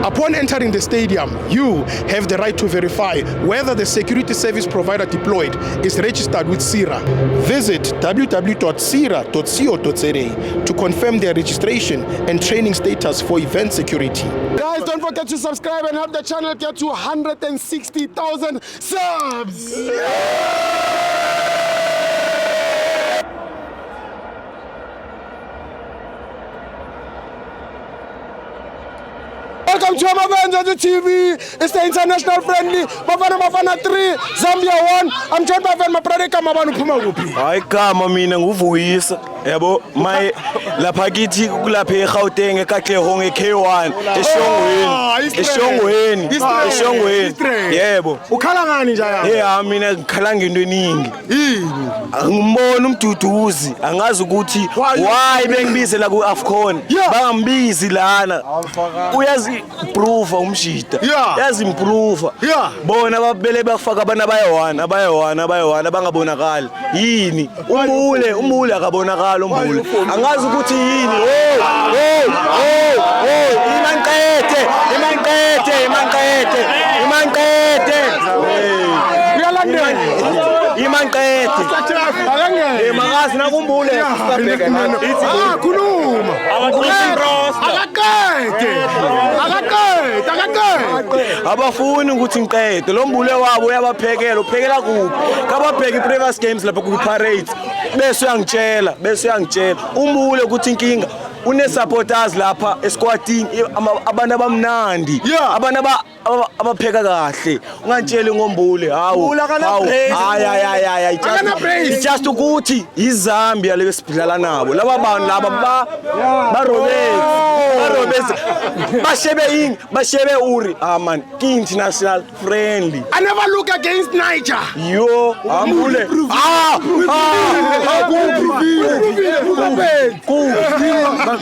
Upon entering the stadium, you have the right to verify whether the security service provider deployed is registered with SIRA. Visit www.sira.co.za to confirm their registration and training status for event security. Guys, don't forget to subscribe and help the channel get to 160,000 subs! Welcome to Amabenza TV. It's the international friendly. Bafana 3, Zambia 1. I'm joined by my brother Kamabanu Pumagupi. Hayi kama mina nguvuyisa yabo my lapha kithi kulapha eGauteng eKatlehong eK1 eShongweni yebo Ukhala ngani njaya? yeah mina ngikhala ngento eningi ngibona umduduzi angazi ukuthi why bengibize la ku AFCON bangambizi lana uyazi improve umshita yazi improve bona babele bafaka abana abayona bangabonakali yini umbule akabonakala umbule angazi ukuthi yini imanqete imanqete makazi nakumbule khuluma abafuni ukuthi ngiqede lo mbule wabo uyabaphekela uphekela kuphi kababheka i-previous games lapha ku-Pirates bese uyangitshela umbule ukuthi inkinga une-supporters lapha esquadini abantu abamnandi abantu abapheka kahle ungantsheli ngombule hawu just ukuthi iZambia lebesibhidlala nabo laba bantu laba barobezi bashebe uri man international friendly. I never look against Niger. Yo ambule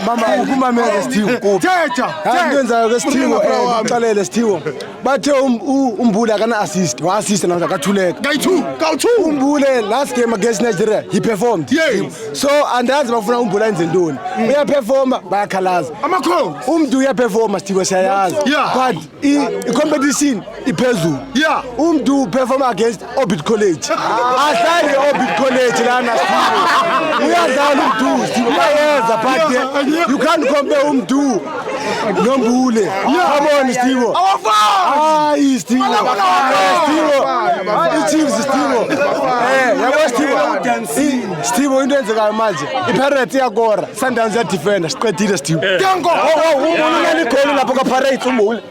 mama ukumamela Sithiwo Thetha ngikwenza ke Sithiwo uqalele Sithiwo bathe umbule akana assist wa assist namhla kathuleka Kawu2 umbule last game against Nigeria he performed so andazi bafuna umbule enze ntoni uyaperforma bayakhalaza amakhosi umntu uyaperforma Sithiwo siyayazi but i-competition iphezulu umntu performa against Orbit College ahlale Orbit College lana Sithiwo uyadlala umntu Sithiwo bayeza but you can't compare umntu nombule come on Sithiwo hayi Sithiwo i-Chiefs Sithiwo yabo Sithiwo into enzekayo manje i-Pirates iyakora Sundowns iyadefenda siqedile Sithiwo unali goal lapho ka-Pirates umbule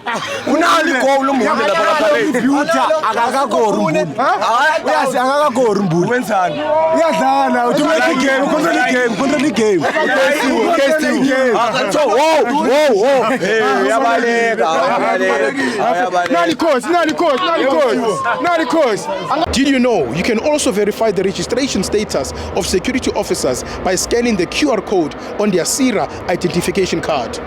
unali goal umbule lapho ka-Pirates akakakori umbule uyazi akakakori umbule wenzani uyadlala uthumela igame control igame Did you know you can also verify the registration status of security officers by scanning the QR code on their SIRA identification card?